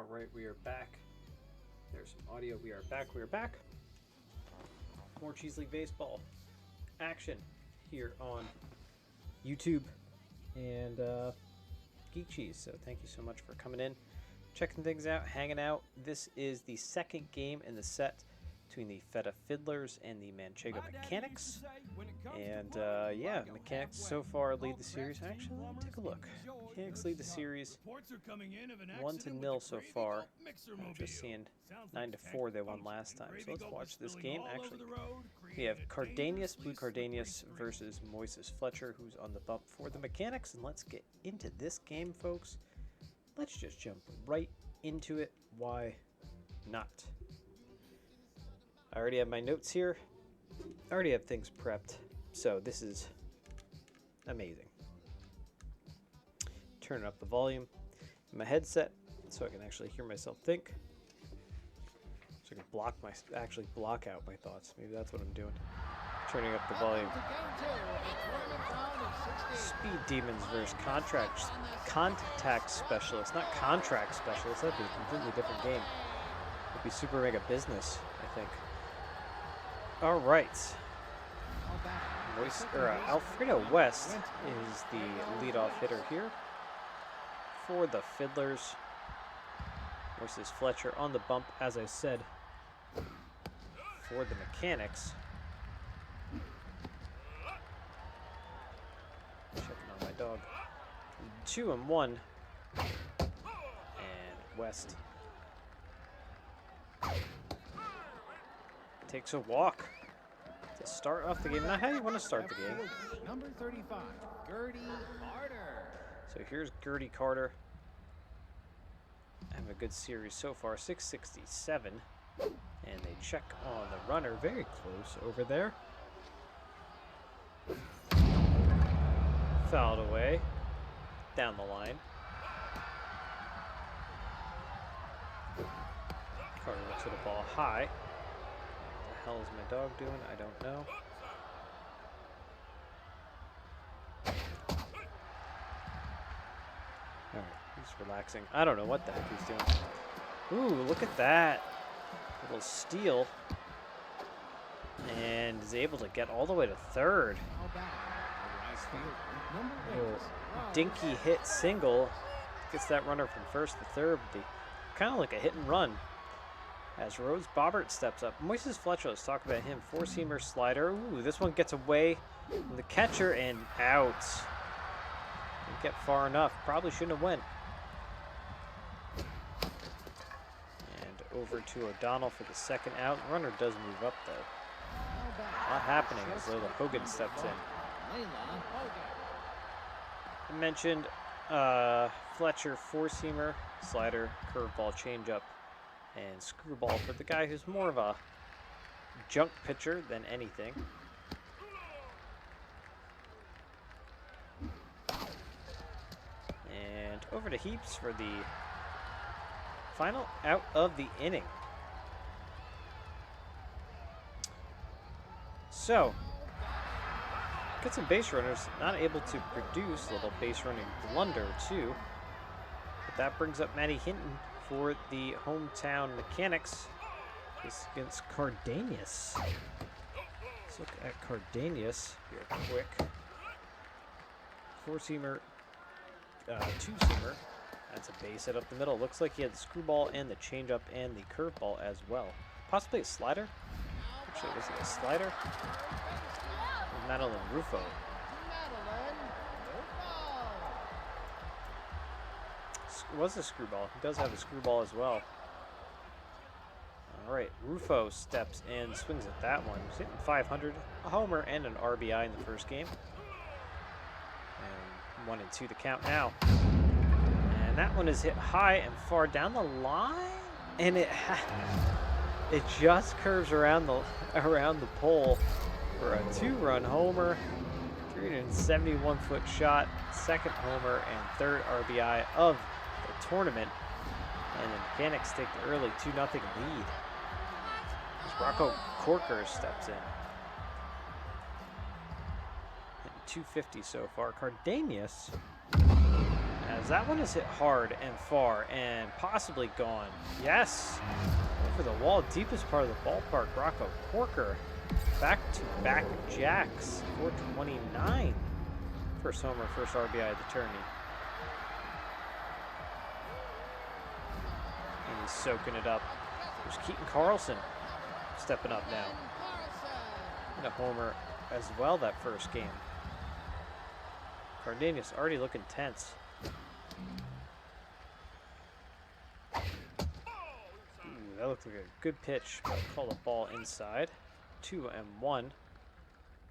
All right, we are back. There's some audio. We are back. We are back. More Cheese League Baseball action here on YouTube and Geek Cheese. So thank you so much for coming in, checking things out, hanging out. This is the second game in the set between the Feta Fiddlers and the Manchego Mechanics. And yeah, Mechanics so far lead the series. Actually, let me take a look. Mechanics lead the series 1-0 so far. I'm just seeing 9-4 they won last time. So let's watch this game. Actually, we have Cardanius, Blue Cardanius versus Moises Fletcher, who's on the bump for the Mechanics. And let's get into this game, folks. Let's just jump right into it. Why not? I already have my notes here. I already have things prepped. So this is amazing. Turning up the volume in my headset so I can actually hear myself think. So I can actually block out my thoughts. Maybe that's what I'm doing. Turning up the volume. Speed Demons versus Contact Specialists. Not Contract Specialists. That'd be a completely different game. It'd be Super Mega Business, I think. All right. Alfredo West is the leadoff hitter here for the Fiddlers. Moises Fletcher on the bump, as I said, for the Mechanics. Checking on my dog. 2-1. And West takes a walk to start off the game. Not how you want to start the game. Number 35, Gertie Carter. So here's Gertie Carter. Having a good series so far, 667. And they check on the runner, very close over there. Fouled away, down the line. Carter looks at the ball high. What the hell is my dog doing? I don't know. Alright, he's relaxing. I don't know what the heck he's doing. Ooh, look at that. Little steal. And is able to get all the way to third. Dinky hit single. Gets that runner from first to third. Kind of like a hit and run. As Rose Bobbert steps up. Moises Fletcher, let's talk about him. Four-seamer slider. Ooh, this one gets away from the catcher and out. Didn't get far enough. Probably shouldn't have went. And over to O'Donnell for the second out. Runner does move up, though. A lot happening as Layla Hogan steps in. I mentioned Fletcher, four-seamer, slider, curveball, changeup, and screwball for the guy who's more of a junk pitcher than anything. And over to Heaps for the final out of the inning. So, get some base runners, not able to produce. A little base running blunder, too. But that brings up Matty Hinton for the hometown Mechanics. This against Cardanius. Let's look at Cardanius here quick. Four-seamer, two-seamer. That's a base hit up the middle. Looks like he had the screwball and the changeup and the curveball as well. Possibly a slider. Actually, was it a slider? Madeline Rufo. It was a screwball. He does have a screwball as well. All right, Rufo steps and swings at that one. He's hitting 500, a homer, and an RBI in the first game. And 1-2 the count now. And that one is hit high and far down the line, and it just curves around the pole for a two-run homer, 371-foot shot, second homer, and third RBI of the tournament. And the Mechanics take the early 2-0 lead. As Rocco Corker steps in. Hitting 250 so far. Cardanius has Fiddlers. That one is hit hard and far and possibly gone. Yes. Over the wall, deepest part of the ballpark. Rocco Corker. Back-to-back jacks. 429. First homer, first RBI of the tourney. And he's soaking it up. There's Keaton Carlson stepping up now. And a homer as well that first game. Cardenas already looking tense. Ooh, that looked like a good pitch, but call the ball inside. 2-1.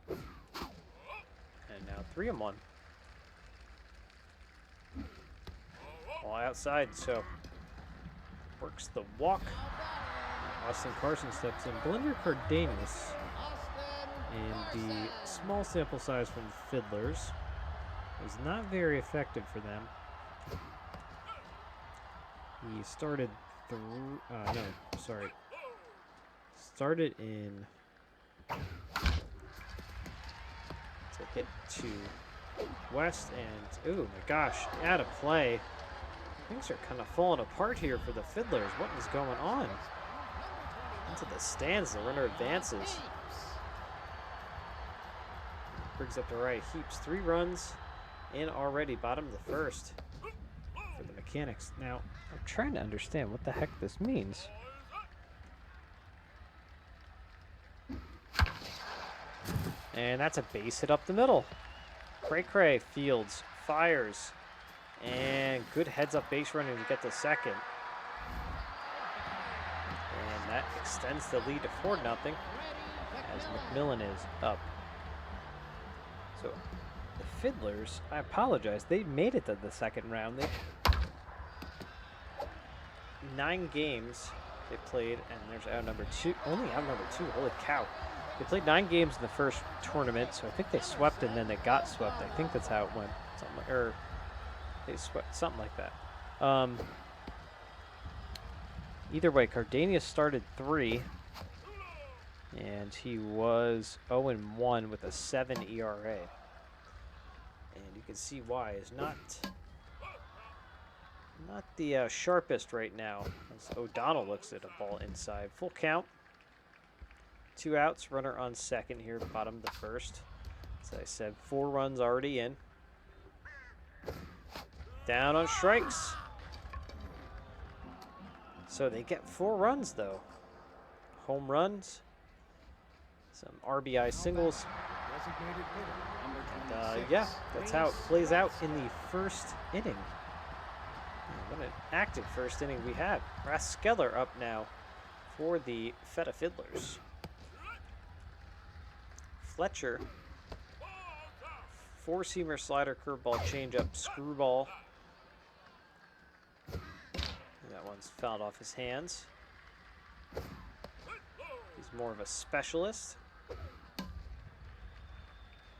And now 3-1. All outside, so works the walk. Austin Carson steps in. Blender Cardenas, and the small sample size from the Fiddlers was not very effective for them. He started started in to hit to West, and oh my gosh, out of play. Things are kind of falling apart here for the Fiddlers. What is going on? Into the stands, the runner advances. Brings up to right. Heaps 3 runs in already. Bottom of the first for the Mechanics. Now, I'm trying to understand what the heck this means. And that's a base hit up the middle. Cray fields, fires, and good heads-up base running to get the second. And that extends the lead to 4-0 as McMillan is up. So the Fiddlers, I apologize, they made it to the second round. 9 games they played, and there's out number 2, only out number 2, holy cow. They played 9 games in the first tournament, so I think they swept and then they got swept. I think that's how it went, or they swept, something like that. Either way, Cardenas started 3, and he was 0-1 with a 7 ERA. And you can see why is not the sharpest right now. As O'Donnell looks at a ball inside. Full count. 2 outs, runner on second here, bottom of the first. As I said, 4 runs already in. Down on strikes. So they get 4 runs though. Home runs, some RBI singles. And yeah, that's how it plays out in the first inning. What an active first inning we had. Raskeller up now for the Feta Fiddlers. Fletcher, 4-seamer, slider, curveball, changeup, screwball. That one's fouled off his hands. He's more of a specialist.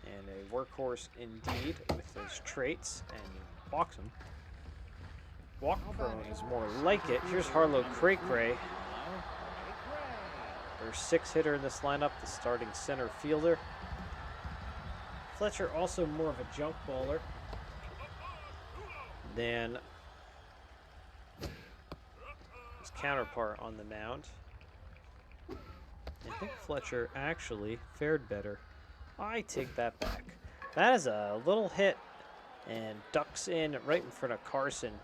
And a workhorse indeed with those traits, and he walks him. Walk prone is more like it. Here's Harlow Cray. Their 6th hitter in this lineup, the starting center fielder. Fletcher also more of a jump baller than his counterpart on the mound. I think Fletcher actually fared better. I take that back. That is a little hit and ducks in right in front of Carson.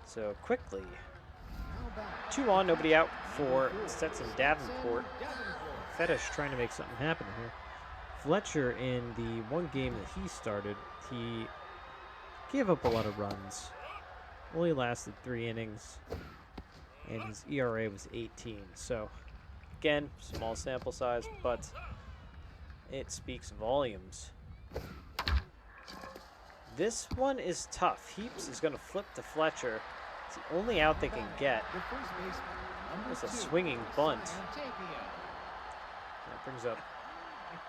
So quickly, 2 on, nobody out for Stetson Davenport. Fetish trying to make something happen here. Fletcher, in the 1 game that he started, he gave up a lot of runs. Only lasted 3 innings, and his ERA was 18. So, again, small sample size, but it speaks volumes. This one is tough. Heaps is going to flip to Fletcher. It's the only out they can get. It's a swinging bunt. That brings up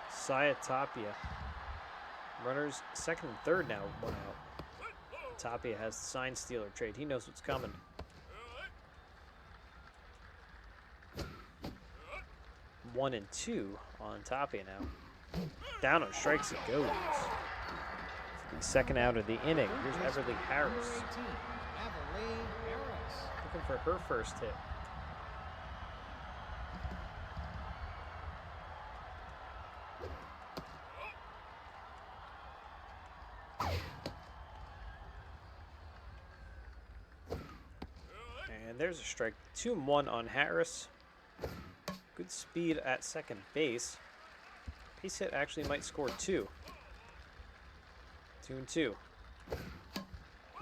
Saya Tapia. Runners 2nd and 3rd now, 1 out. Tapia has the sign stealer trade. He knows what's coming. One and 2 on Tapia now. Down on strikes it goes. The second out of the inning. Here's Everly Harris. Looking for her first hit. And there's a strike. 2-1 on Harris. Good speed at second base. Base hit actually might score 2. 2-2.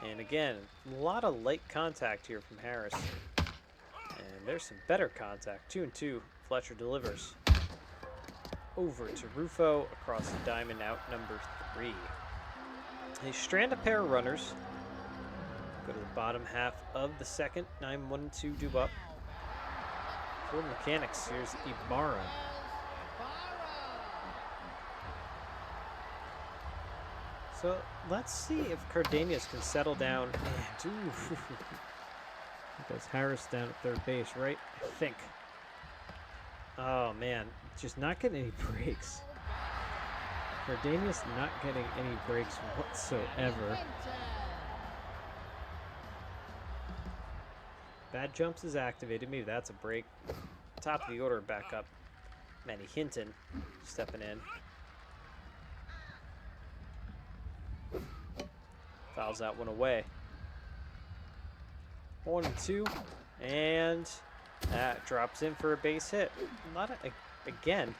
And again, a lot of light contact here from Harris. And there's some better contact. 2-2. Fletcher delivers. Over to Rufo across the diamond, out number 3. They strand a pair of runners. Go to the bottom half of the second. 9-1-2 due up. For Mechanics, here's Ibarra. So let's see if Cardenas can settle down. And, ooh, that's Harris down at third base, right? I think. Oh man, just not getting any breaks. Cardenas not getting any breaks whatsoever. Bad jumps is activated. Maybe that's a break. Top of the order back up. Manny Hinton stepping in. Fouls that one away. 1-2. And that drops in for a base hit. A lot of, again,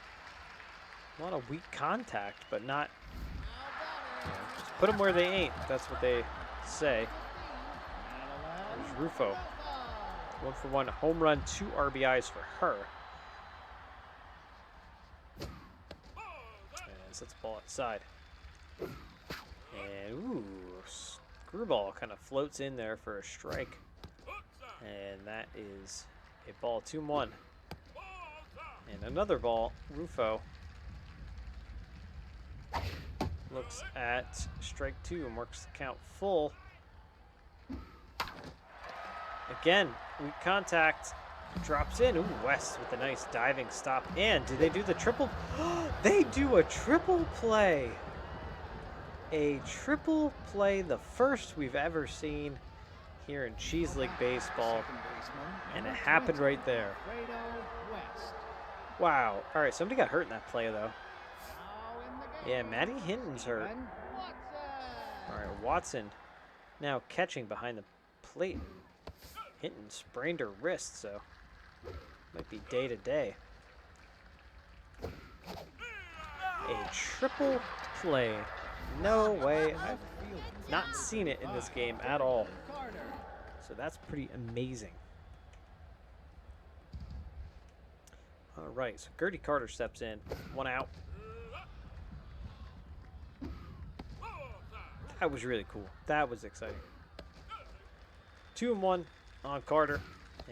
a lot of weak contact, but not, just put them where they ain't. That's what they say. There's Rufo. 1-for-1 home run, 2 RBIs for her. And sets the ball outside. And ooh, screwball kind of floats in there for a strike. And that is a ball, 2-1. And another ball, Rufo looks at strike 2 and works the count full. Again, weak contact, drops in. Ooh, West with a nice diving stop. And do they do the triple? They do a triple play. A triple play, the first we've ever seen here in Cheese League Baseball. And it happened right there. Wow. All right, somebody got hurt in that play, though. Yeah, Matty Hinton's hurt. All right, Watson now catching behind the plate. Hinton sprained her wrist, so might be day to day. A triple play. No way. I've not seen it in this game at all. So that's pretty amazing. All right, so Gertie Carter steps in. 1 out. That was really cool. That was exciting. 2-1 on Carter.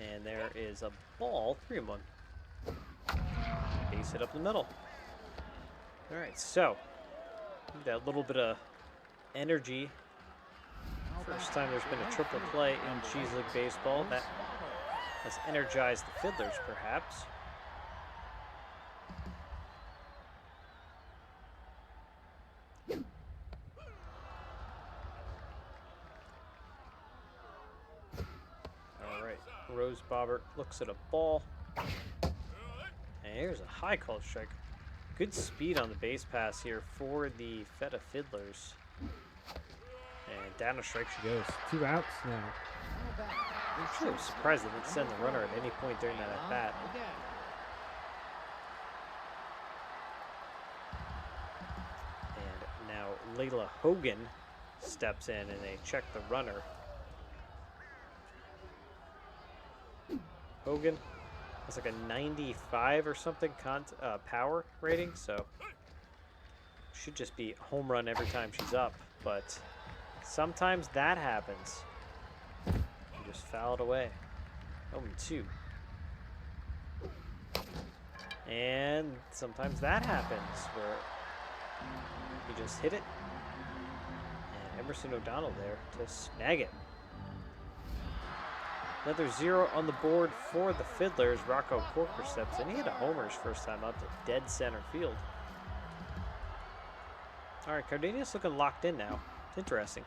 And there is a ball. 3-1. Base hit up the middle. All right, so that little bit of energy. First time there's been a triple play in Cheese League Baseball. That has energized the Fiddlers, perhaps. All right, Rose Bobbert looks at a ball. And here's a high called strike. Good speed on the base pass here for the Feta Fiddlers. And down a strike she goes. 2 outs now. Actually, I'm surprised they didn't send the runner at any point during that at bat. And now Layla Hogan steps in and they check the runner. Hogan has like a 95 or something power rating, so should just be a home run every time she's up, but sometimes that happens. You just foul it away. 0-2. And sometimes that happens where you just hit it. And Emerson O'Donnell there to snag it. Another 0 on the board for the Fiddlers. Rocco Corker steps in. He hit a homer his first time up to dead center field. All right, Cardenas looking locked in now. It's interesting.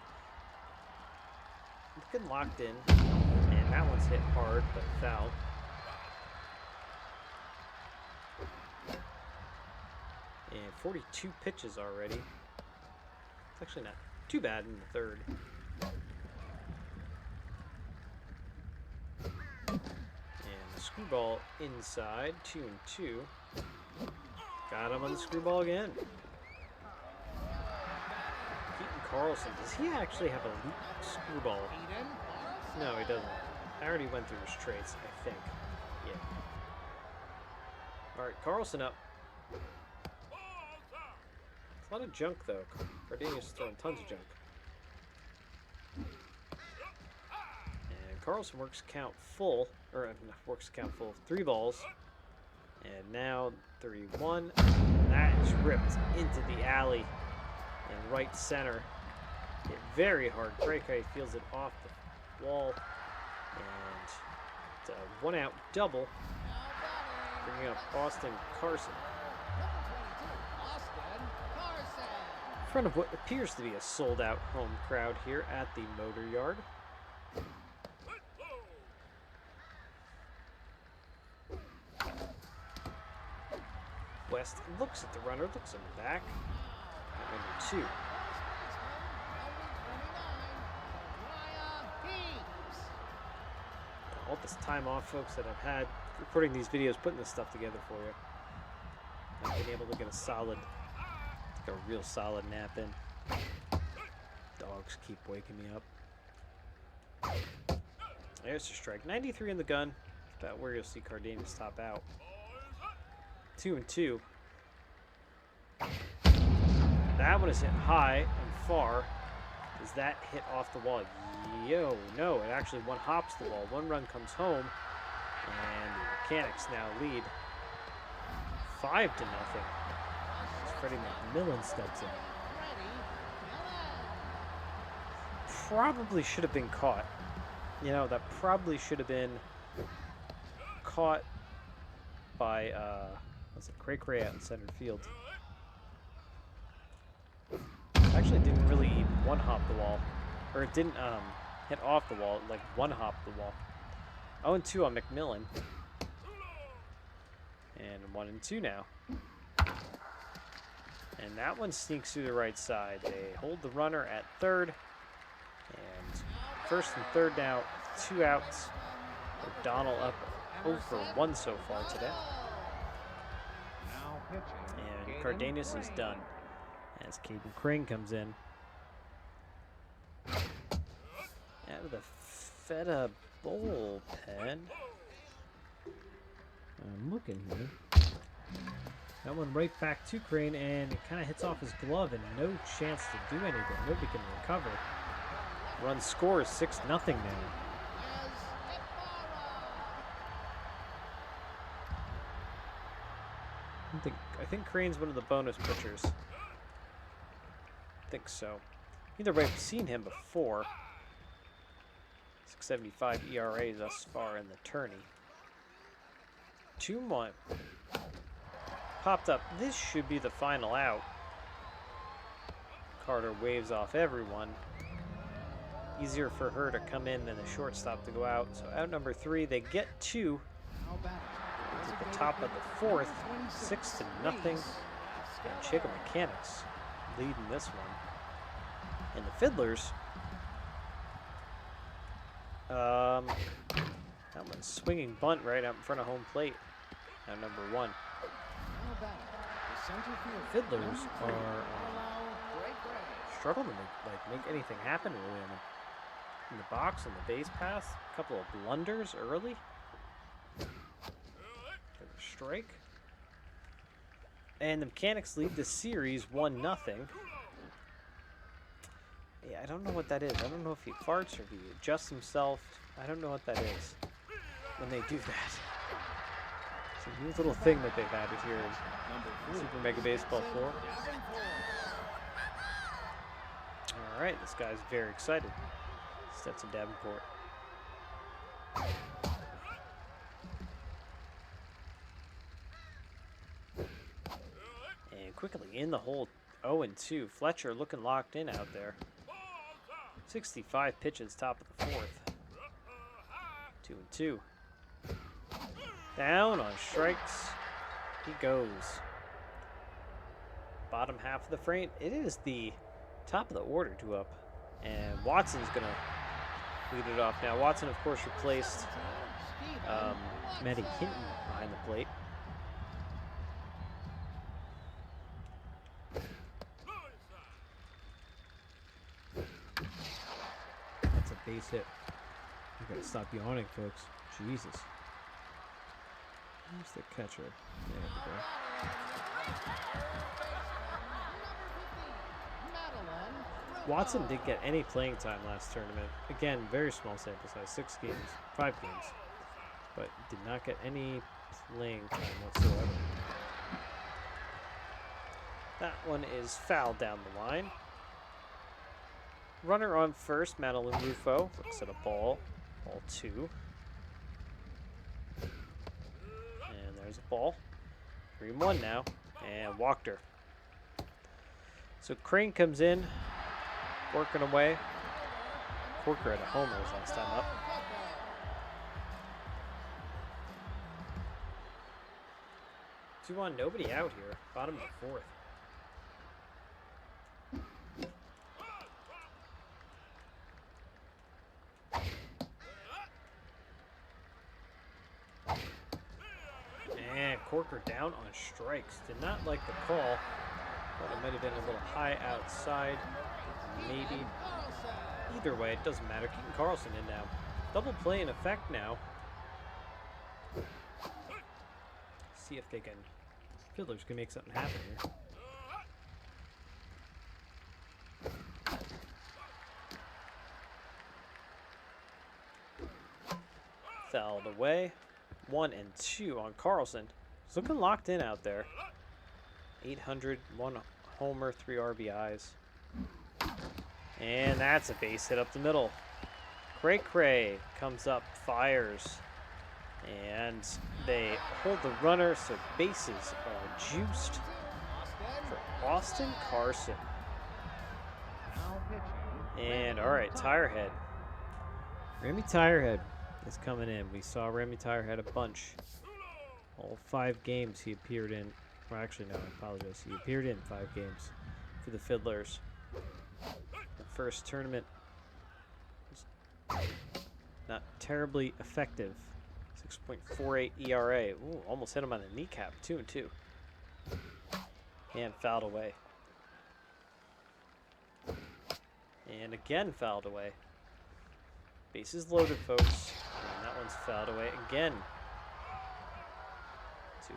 Looking locked in. And that one's hit hard, but foul. And 42 pitches already. It's actually not too bad in the third. And the screwball inside, 2-2. Got him on the screwball again. Keaton Carlson, does he actually have a screwball? No, he doesn't. I already went through his traits, I think. Yeah. All right, Carlson up. It's a lot of junk, though. Cardenas is throwing tons of junk. And Carlson works count full, or works count full, 3 balls. And now 3-1. That is ripped into the alley in right center. Hit very hard. Cray feels it off the wall. And it's a 1-out double. Bringing up Austin Carson. In front of what appears to be a sold-out home crowd here at the Motor Yard. West looks at the runner, looks him back. Number 2. All this time off, folks, that I've had recording these videos, putting this stuff together for you. I've been able to get a real solid nap in. Dogs keep waking me up. There's a strike. 93 in the gun. About where you'll see Cardenas top out. 2-2. That one is hit high and far. Does that hit off the wall? No, it actually one hops the wall. 1 run comes home, and the Mechanics now lead 5-0. As Freddie McMillan steps in. Probably should have been caught. You know, that probably should have been caught by was it Cray out in center field. Actually didn't really one-hop the wall. Or it didn't hit off the wall, like one-hop the wall. 0-2 on McMillan. And 1-2 now. And that one sneaks through the right side. They hold the runner at third. And first and third now, 2 outs. O'Donnell up 0 for 1 so far today. And Cardenas is done as Caden Crane comes in. Out of the Feta bullpen. I'm looking here. That one right back to Crane, and it kind of hits off his glove, and no chance to do anything. Nobody can recover. Run score is 6-0 now. I think Crane's one of the bonus pitchers. I think so. Either way, we've seen him before. 6.75 ERA thus far in the tourney. 2-1. Popped up. This should be the final out. Carter waves off everyone. Easier for her to come in than the shortstop to go out. So out number 3, they get 2. At the top of the 4th, 6-0. Manchego Mechanics leading this one. And the Fiddlers, that one's swinging bunt right out in front of home plate. Now number 1. Fiddlers are struggling to make anything happen really in the box, on the base pass. A couple of blunders early. Strike. And the Mechanics lead the series 1-0. Yeah, I don't know what that is. I don't know if he farts or if he adjusts himself. I don't know what that is when they do that. It's a new little thing that they've added here in Super Mega Baseball 4. All right, this guy's very excited. Stetson Davenport. And quickly in the hole, 0-2. Fletcher looking locked in out there. 65 pitches, top of the fourth. 2-2. Down on strikes. He goes. Bottom half of the frame. It is the top of the order to up. And Watson's going to lead it off now. Watson, of course, replaced Matty Hinton behind the plate. That's a base hit. You gotta stop yawning, folks. Jesus. Where's the catcher? There we go. Watson didn't get any playing time last tournament. Again, very small sample size, 5 games. But did not get any playing time whatsoever. That one is fouled down the line. Runner on first, Madeline Rufo looks at a ball. Ball 2. And there's a ball. 3-1 now. And walked her. So Crane comes in, working away. Corker had a homer his last time up. 2-1, nobody out here. Bottom of the fourth. And Corker down on strikes. Did not like the call. Thought it might have been a little high outside. Maybe. Either way, it doesn't matter. Keaton Carlson in now. Double play in effect now. See if they can. Fiddlers can make something happen here. Fouled away. 1-2 on Carlson. He's looking locked in out there. 800, 1 homer, 3 RBIs. And that's a base hit up the middle. Cray comes up, fires. And they hold the runner, so bases are juiced for Austin Carson. And all right, Tirehead. Remy Tirehead is coming in. We saw Remy Tirehead a bunch. All 5 games he appeared in. Well, actually, no, I apologize. He appeared in 5 games for the Fiddlers. The first tournament was not terribly effective. 6.48 ERA. Ooh, almost hit him on the kneecap. 2-2. And fouled away. And again fouled away. Bases loaded, folks. And that one's fouled away again.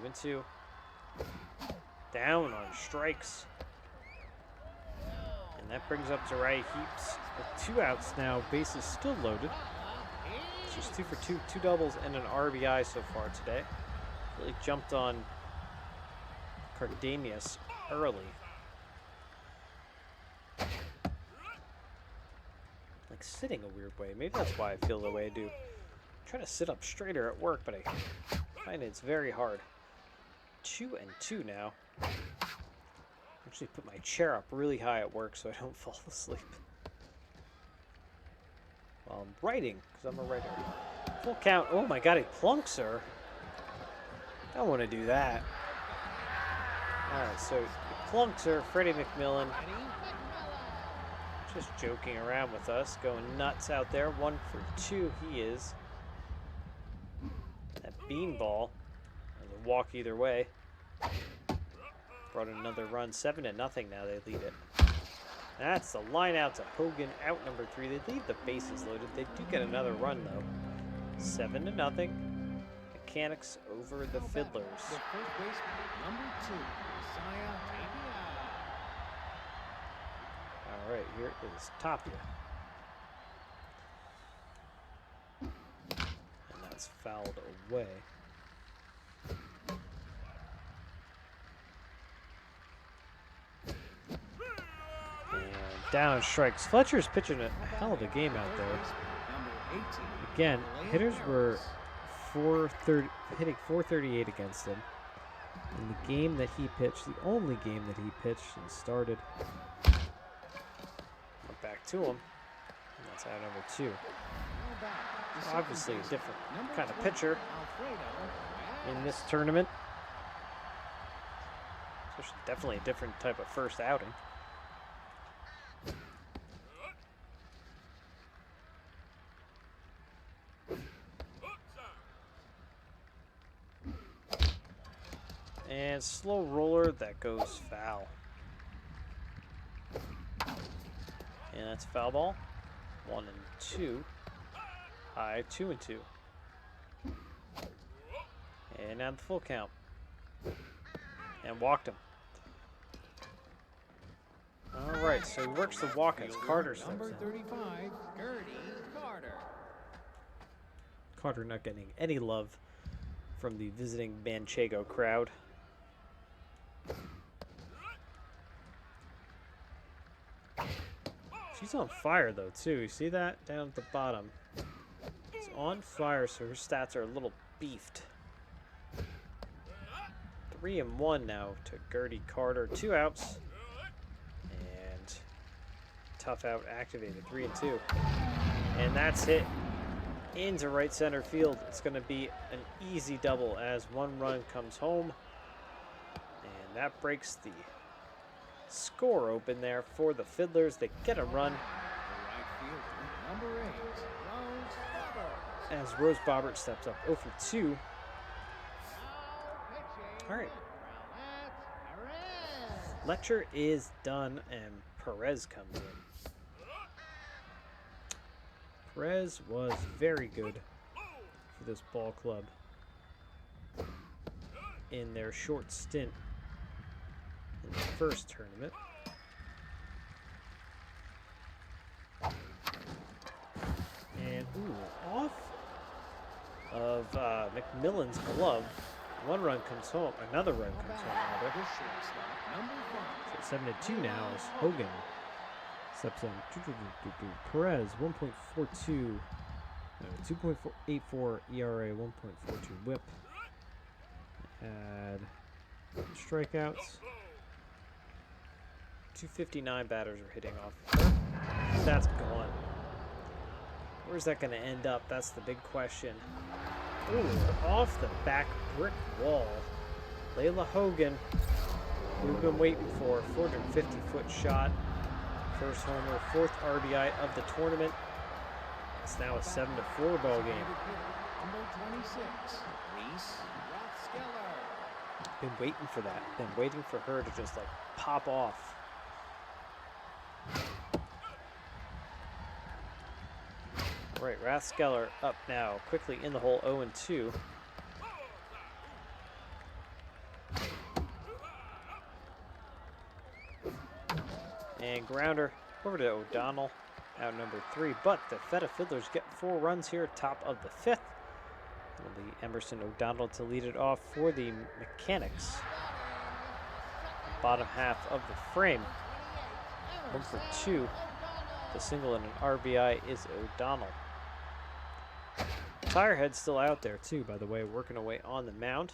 2-2. Down on strikes. And that brings up Zariah Heaps with 2 outs now. Bases still loaded. Just 2 for 2, 2 doubles and an RBI so far today. Really jumped on Cardamius early. Like sitting a weird way. Maybe that's why I feel the way I do. I'm trying to sit up straighter at work, but I find it's very hard. 2-2 now. Actually put my chair up really high at work so I don't fall asleep. While I'm writing, because I'm a writer. Full count. Oh my god, he plunks her. I don't want to do that. Alright, so he plunks her. Freddie McMillan. Just joking around with us. Going nuts out there. 1 for 2 he is. That beanball. There's a walk either way. Brought another run. 7-0 now they lead it. That's the line out to Hogan, out number 3. They leave the bases loaded. They do get another run, though. 7-0. Mechanics over the Fiddlers. The first baseman, number 2, Messiah Tapia. All right, here is Tapia. And that's fouled away. Down strikes. Fletcher's pitching a hell of a game out there. Again, hitters were hitting 438 against him. In the game that he pitched, the only game that he pitched and started. Went back to him. And that's out number 2. Obviously a different kind of pitcher in this tournament. Definitely a different type of first outing. And slow roller, that goes foul. And that's foul ball. 1 and 2. High 2 and 2. And now the full count. And walked him. All right, so he works the walk as Carter steps Number in. 35, Gertie Carter. Carter not getting any love from the visiting Manchego crowd. She's on fire, though, too. You see that? Down at the bottom. She's on fire, so her stats are a little beefed. 3 and 1 now to Gertie Carter. 2 outs. And tough out activated. 3 and 2. And that's hit into right center field. It's going to be an easy double as 1 run comes home. And that breaks the score open there for the Fiddlers. They get a run. Number 8, Rose Bobbert. As Rose Bobbert steps up 0 for 2. All right. Letcher is done, and Perez comes in. Perez was very good for this ball club in their short stint in the first tournament. And, off of McMillan's glove. 1 run comes home. Another run comes home, rather. So 7 to 2 now as Hogan steps in. Perez, 1.42. 2.84 ERA, 1.42 whip. Had strikeouts. 259 batters are hitting off. That's gone. Where's that going to end up? That's the big question. Ooh, off the back brick wall. Layla Hogan, who we've been waiting for. 450-foot shot. First homer, 4th RBI of the tournament. It's now a 7-4 ball game. Number 26, Reese Rothskeller. Been waiting for that. Been waiting for her to just like pop off. All right, Rathskeller up now, quickly in the hole, 0-2. And grounder over to O'Donnell, out number 3. But the Feta Fiddlers get 4 runs here, top of the 5th. It'll be Emerson O'Donnell to lead it off for the Mechanics. Bottom half of the frame. 1 for 2. The single and an RBI is O'Donnell. Tirehead's still out there too, by the way, working away on the mound.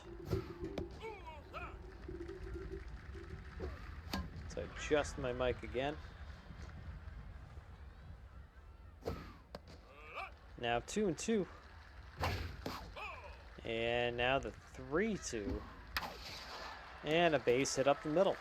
So adjust my mic again. Now 2-2. And now the 3-2. And a base hit up the middle.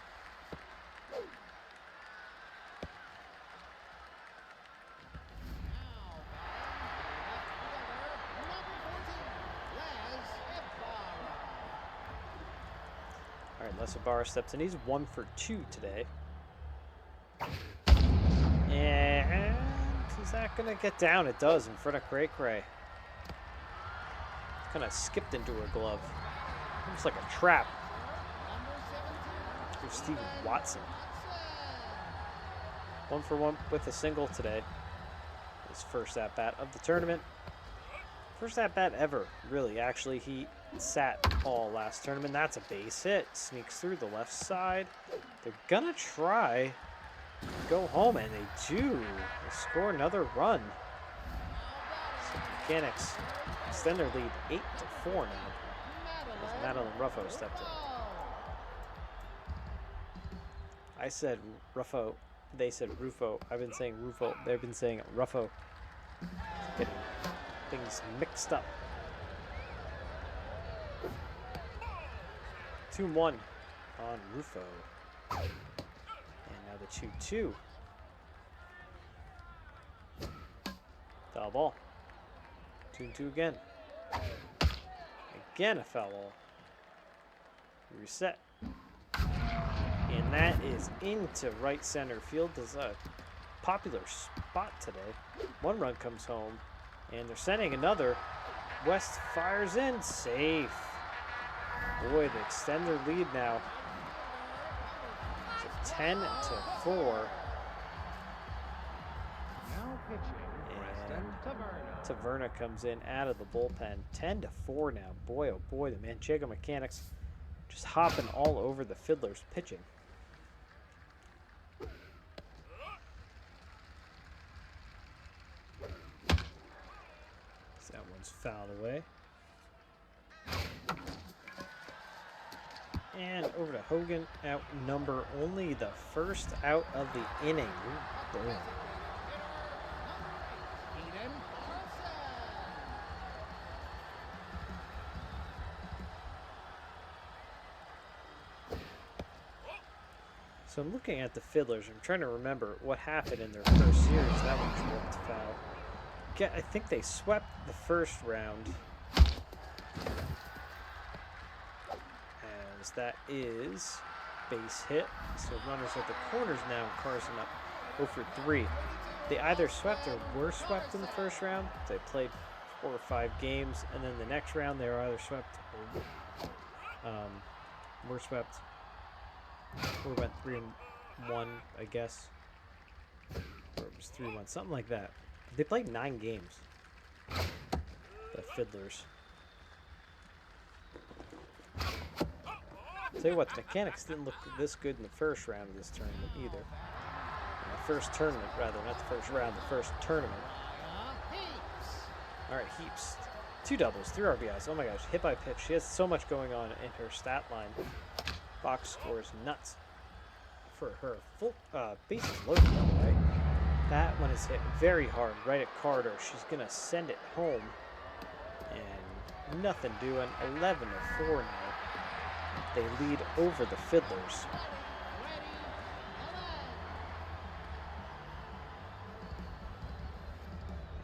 All right, Lesabara steps in. He's 1 for 2 today. And is that going to get down? It does in front of Cray Cray. Kind of skipped into her glove. Looks like a trap. Here's Steven Watson. 1 for 1 with a single today. His first at-bat of the tournament. First at-bat ever, really. Actually, he sat all last tournament. That's a base hit. Sneaks through the left side. They're going to try to go home, and they do. They score another run. So Mechanics extend their lead 8-4 now. As Madeline Ruffo stepped in. I said Ruffo. They said Rufo. I've been saying Rufo. They've been saying Ruffo. Getting things mixed up. 2-1 on Rufo. And now the 2-2. Foul ball. 2-2 again. Again a foul ball. Reset. And that is into right center field. This is a popular spot today. One run comes home, and they're sending another. West fires in. Safe. Boy, they extend their lead now to 10-4. Now pitching, Preston Taverna. Taverna comes in out of the bullpen. 10-4 now. Boy, oh boy, the Manchego Mechanics just hopping all over the Fiddlers pitching. So that one's fouled away. And over to Hogan, out number only the first out of the inning. Ooh, boy. So I'm looking at the Fiddlers. I'm trying to remember what happened in their first series. That one tripped foul. I think they swept the first round. As that is base hit. So runners at the corners now. Carson up 0 for 3. They either swept or were swept in the first round. They played 4 or 5 games, and then the next round they were either swept or were swept. Or went 3-1, I guess. Or it was 3-1, something like that. They played 9 games. The Fiddlers. Tell you what, the Mechanics didn't look this good in the first round of this tournament either. In the first tournament, rather, not the first round, the first tournament. Alright, Heaps. 2 doubles, 3 RBIs. Oh my gosh, hit by pitch. She has so much going on in her stat line. Box scores nuts for her. Full bases loaded, by the way. That one is hit very hard right at Carter. She's going to send it home. And nothing doing. 11-4 now. They lead over the Fiddlers.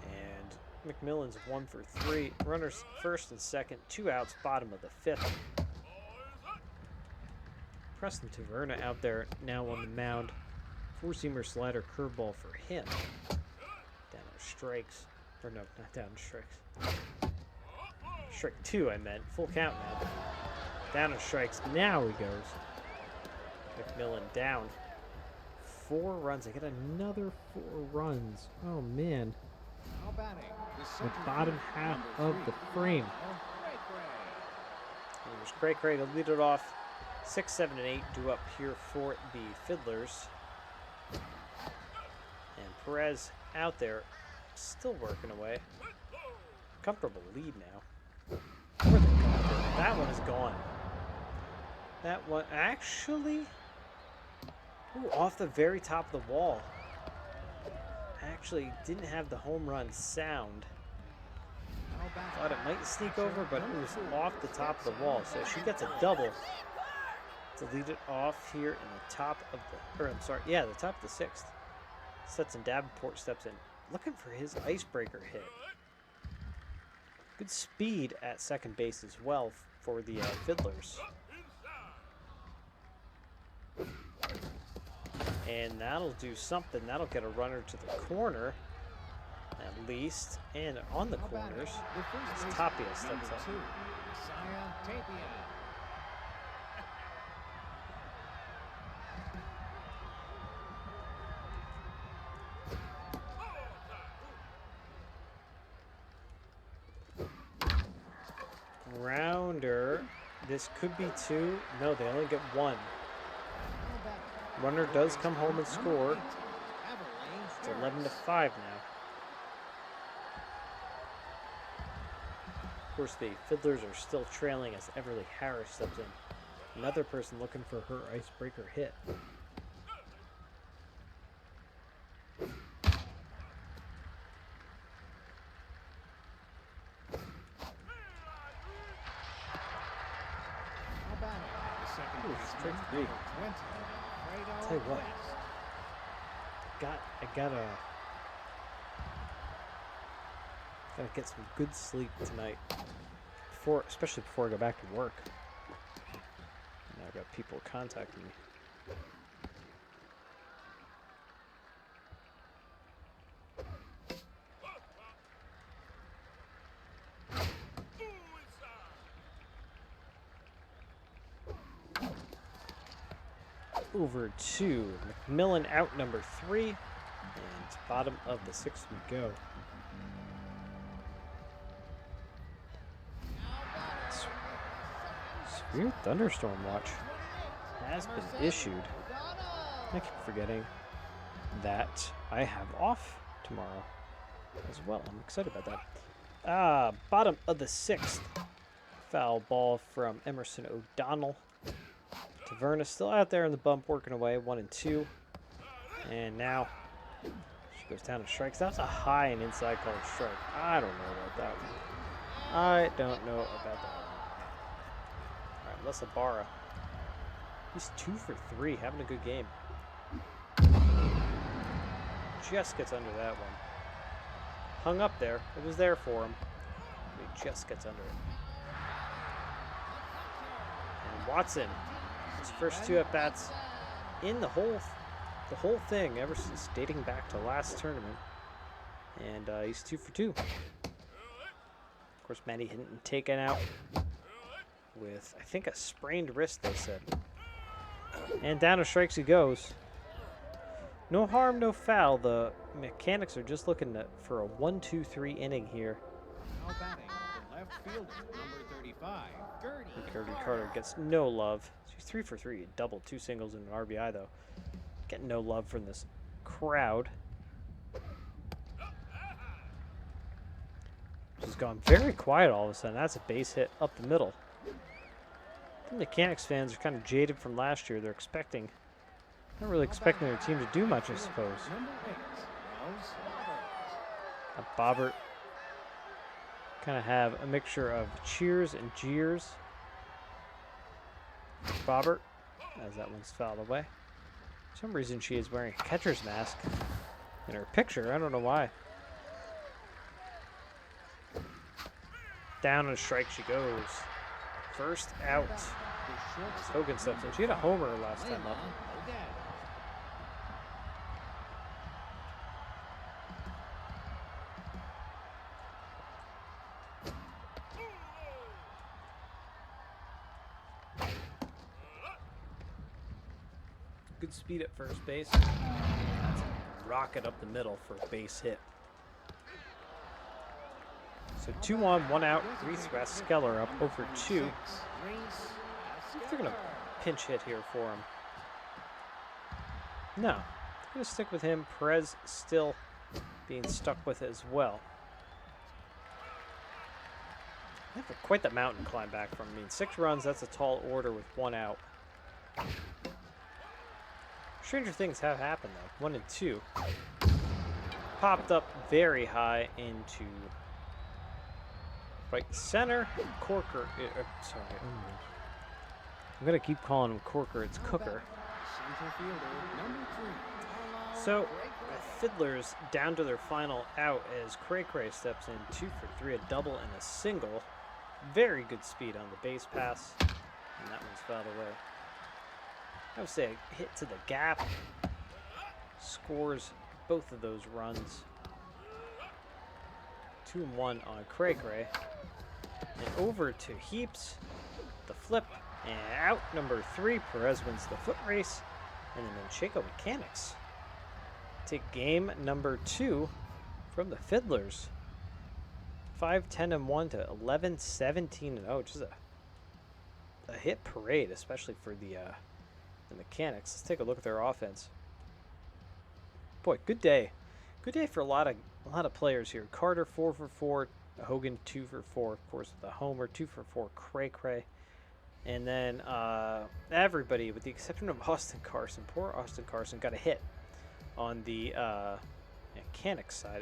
And McMillan's 1 for 3. Runners first and second. 2 outs, bottom of the 5th. Preston Taverna out there now on the mound. 4-seamer slider curveball for him. Down to strikes. Or no, not down to strikes. Strike 2, I meant. Full count now. Down to strikes. Now he goes. McMillan down. 4 runs. I get another 4 runs. Oh, man. The bottom half of the frame. There's Cray to lead it off. 6, 7, and 8 due up here for the Fiddlers. And Perez out there, still working away. Comfortable lead now. That one is gone. That one actually, off the very top of the wall. Actually didn't have the home run sound. Thought it might sneak over, but it was off the top of the wall. So she gets a double to lead it off here in the top of the, or I'm sorry, yeah, the top of the 6th. Stetson Davenport steps in, looking for his icebreaker hit. Good speed at second base as well for the Fiddlers. And that'll do something. That'll get a runner to the corner, at least. And on the corners, Tapia steps up. Rounder. This could be 2. No, they only get 1. Runner does come home and score. It's 11-5 now. Of course, the Fiddlers are still trailing as Everly Harris steps in. Another person looking for her icebreaker hit. strike three. I'll tell you what. I gotta get some good sleep tonight. Especially before I go back to work. Now I've got people contacting me. Over to McMillan out number 3, and bottom of the 6th we go. Severe thunderstorm watch has been issued. I keep forgetting that I have off tomorrow as well. I'm excited about that. Bottom of the 6th. Foul ball from Emerson O'Donnell. Taverna still out there in the bump working away, 1 and 2. And now she goes down to strikes. That's a high and inside called strike. I don't know about that one. I don't know about that one. Alright, Melissa Barra. He's 2 for 3, having a good game. Just gets under that one. Hung up there. It was there for him. But he just gets under it. And Watson. His first 2 at-bats in the whole thing ever since dating back to last tournament. And he's 2 for 2. Of course, Matty Hinton taken out with, I think, a sprained wrist, they said. And down to strikes he goes. No harm, no foul. The Mechanics are just looking for a 1-2-3 inning here. Now batting, the left fielder, number 35, Gertie Carter gets no love. She's 3 for 3, a double, 2 singles, and an RBI, though. Getting no love from this crowd. She's gone very quiet all of a sudden. That's a base hit up the middle. The Mechanics fans are kind of jaded from last year. They're not really expecting their team to do much, I suppose. Bobbert kind of have a mixture of cheers and jeers. Bobbert, as that one's fouled away. For some reason she is wearing a catcher's mask in her picture. I don't know why. Down and a strike she goes. First out. As Hogan steps in. She had a homer last time up. Good speed at first base. That's a rocket up the middle for a base hit. So 2 on, 1 out. Reese Raskeller up over 2. They're going to pinch hit here for him. No. They're going to stick with him. Perez still being stuck with as well. They have quite the mountain climb back from. I mean, 6 runs, that's a tall order with 1 out. Stranger things have happened, though. 1 and 2. Popped up very high into right center. Corker. Sorry. I'm going to keep calling him Corker. It's Cooker. So, Fiddlers down to their final out as Cray Cray steps in 2 for 3, a double and a single. Very good speed on the base pass. And that one's fouled away. I would say a hit to the gap scores both of those runs. 2 and 1 on Cray Cray. And over to Heaps. The flip. And out number 3. Perez wins the foot race. And then Manchego Mechanics take game number 2 from the Fiddlers. 5-10-1 to 11-17-0. Just a hit parade, especially for the Mechanics. Let's take a look at their offense. Boy, good day. Good day for a lot of players here. Carter 4 for 4, Hogan 2 for 4, of course with the homer, 2 for 4, Cray Cray. And then everybody, with the exception of Austin Carson, poor Austin Carson got a hit on the Mechanics side.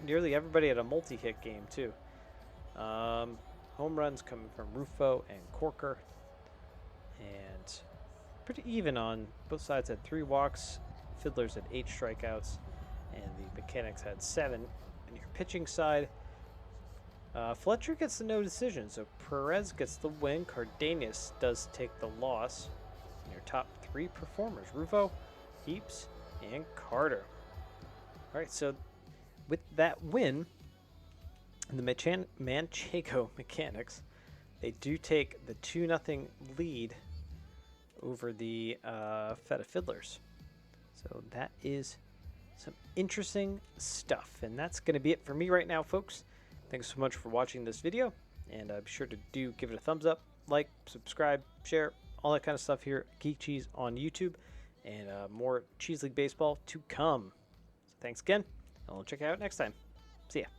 Nearly everybody had a multi-hit game too. Home runs coming from Rufo and Corker. And pretty even on both sides. Had 3 walks, Fiddlers had 8 strikeouts, and the Mechanics had 7. And your pitching side, Fletcher gets the no decision, so Perez gets the win. Cardenas does take the loss. And your top 3 performers, Rufo, Heaps, and Carter. All right, so with that win, the Manchego Mechanics, they do take the 2-0 lead over the Feta Fiddlers. So that is some interesting stuff. And that's going to be it for me right now, folks. Thanks so much for watching this video. And be sure to give it a thumbs up, like, subscribe, share, all that kind of stuff here at Geek Cheese on YouTube. And more Cheese League Baseball to come. So thanks again, and I'll check you out next time. See ya.